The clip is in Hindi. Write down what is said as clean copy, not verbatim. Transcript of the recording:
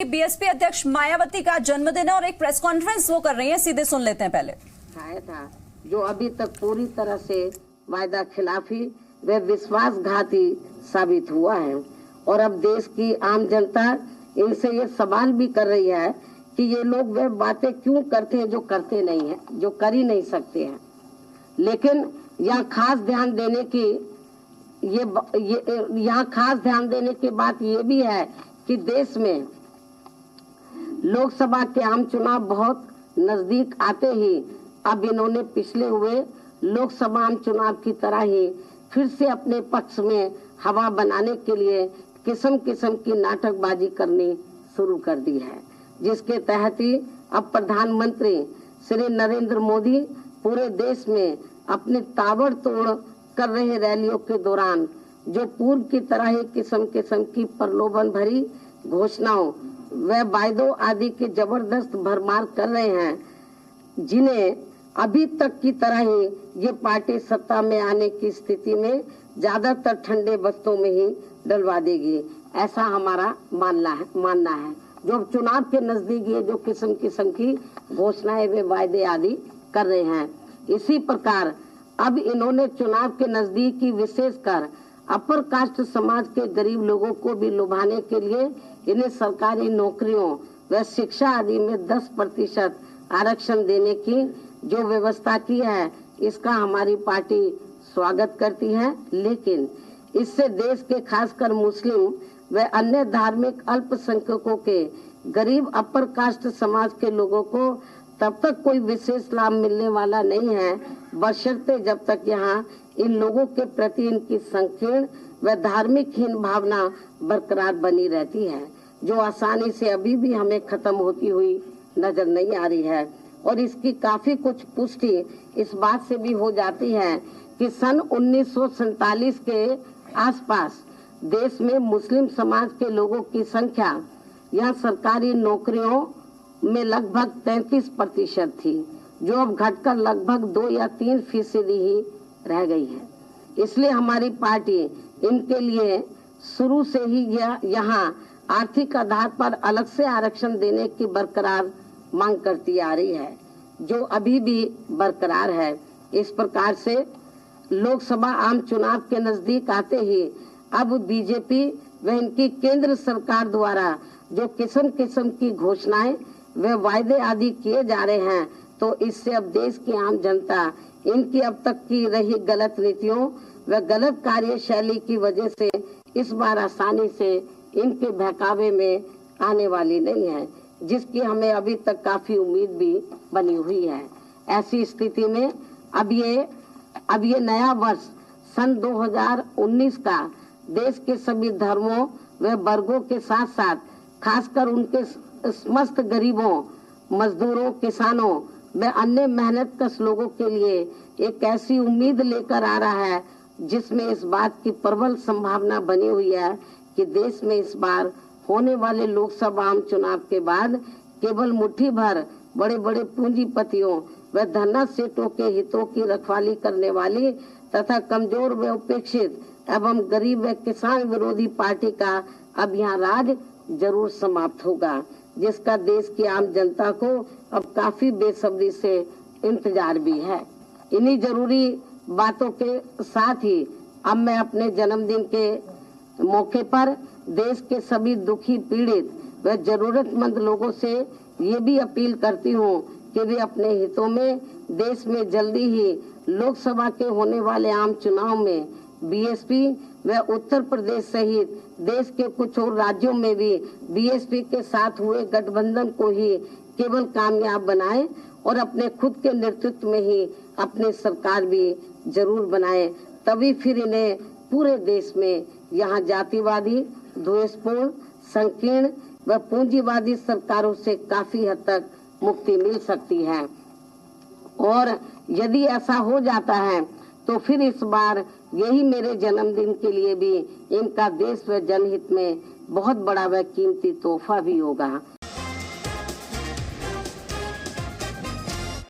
बीएसपी अध्यक्ष मायावती का जन्मदिन है और एक प्रेस कॉन्फ्रेंस वो कर रही हैं, सीधे सुन लेते हैं पहले। था जो अभी तक पूरी तरह से वायदा खिलाफी व विश्वासघाती साबित हुआ है और अब देश की आम जनता इनसे ये सवाल भी कर रही है कि ये लोग वह बातें क्यों करते हैं जो करते नहीं है, जो कर ही नहीं सकते हैं। लेकिन यहाँ खास ध्यान देने की बात ये भी है कि देश में लोकसभा के आम चुनाव बहुत नजदीक आते ही अब इन्होंने पिछले हुए लोकसभा आम चुनाव की तरह ही फिर से अपने पक्ष में हवा बनाने के लिए किस्म किस्म की नाटकबाजी करनी शुरू कर दी है, जिसके तहत ही अब प्रधानमंत्री श्री नरेंद्र मोदी पूरे देश में अपनी ताबड़तोड़ कर रहे रैलियों के दौरान जो पूर्व की तरह ही किस्म किस्म की प्रलोभन भरी घोषणाओं व वायदों आदि के जबरदस्त भरमार कर रहे हैं, जिन्हें अभी तक की तरह ही ये पार्टी सत्ता में आने की स्थिति में ज्यादातर ठंडे बस्तों में ही डलवा देगी, ऐसा हमारा मानना है। जो चुनाव के नजदीक ये जो किस्म किस्म की घोषणाएं वे वायदे आदि कर रहे हैं, इसी प्रकार अब इन्होंने चुनाव के नजदीक ही विशेषकर अपर कास्ट समाज के गरीब लोगों को भी लुभाने के लिए इन्हें सरकारी नौकरियों व शिक्षा आदि में 10% आरक्षण देने की जो व्यवस्था की है, इसका हमारी पार्टी स्वागत करती है। लेकिन इससे देश के खासकर मुस्लिम व अन्य धार्मिक अल्पसंख्यकों के गरीब अपर कास्ट समाज के लोगों को तब तक कोई विशेष लाभ मिलने वाला नहीं है, बशर्ते जब तक यहाँ इन लोगों के प्रति इनकी संकीर्ण व धार्मिक हीन भावना बरकरार बनी रहती है, जो आसानी से अभी भी हमें खत्म होती हुई नजर नहीं आ रही है। और इसकी काफी कुछ पुष्टि इस बात से भी हो जाती है कि सन 1947 के आसपास देश में मुस्लिम समाज के लोगों की संख्या यहाँ सरकारी नौकरियों में लगभग 33% थी, जो अब घटकर लगभग 2 या 3% ही रह गई है। इसलिए हमारी पार्टी इनके लिए शुरू से ही यहाँ आर्थिक आधार पर अलग से आरक्षण देने की बरकरार मांग करती आ रही है, जो अभी भी बरकरार है। इस प्रकार से लोकसभा आम चुनाव के नजदीक आते ही अब बीजेपी व इनकी केंद्र सरकार द्वारा जो किस्म किस्म की घोषणाएं वे वायदे आदि किए जा रहे हैं, तो इससे अब देश की आम जनता इनकी अब तक की रही गलत नीतियों व गलत कार्यशैली की वजह से इस बार आसानी से इनके बहकावे में आने वाली नहीं है, जिसकी हमें अभी तक काफी उम्मीद भी बनी हुई है। ऐसी स्थिति में अब ये नया वर्ष सन 2019 का देश के सभी धर्मों व वर्गों के साथ साथ खासकर उनके समस्त गरीबों, मजदूरों, किसानों व अन्य मेहनतकश लोगों के लिए एक ऐसी उम्मीद लेकर आ रहा है, जिसमें इस बात की प्रबल संभावना बनी हुई है कि देश में इस बार होने वाले लोकसभा आम चुनाव के बाद केवल मुट्ठी भर बड़े बड़े पूंजीपतियों व धन्ना सेठों के हितों की रखवाली करने वाली तथा कमजोर व उपेक्षित एवं गरीब व किसान विरोधी पार्टी का अब यहाँ राज जरूर समाप्त होगा, जिसका देश की आम जनता को अब काफी बेसब्री से इंतजार भी है। इन्हीं जरूरी बातों के साथ ही अब मैं अपने जन्मदिन के मौके पर देश के सभी दुखी, पीड़ित व जरूरतमंद लोगों से ये भी अपील करती हूँ कि वे अपने हितों में देश में जल्दी ही लोकसभा के होने वाले आम चुनाव में बीएसपी व उत्तर प्रदेश सहित देश के कुछ और राज्यों में भी बीएसपी के साथ हुए गठबंधन को ही केवल कामयाब बनाएं और अपने खुद के नेतृत्व में ही अपने सरकार भी जरूर बनाएं। तभी फिर इन्हें पूरे देश में यहाँ जातिवादी, द्वेषपूर्ण, संकीर्ण व पूंजीवादी सरकारों से काफी हद तक मुक्ति मिल सकती है। और यदि ऐसा हो जाता है तो फिर इस बार यही मेरे जन्मदिन के लिए भी इनका देश व जनहित में बहुत बड़ा व कीमती तोहफा भी होगा।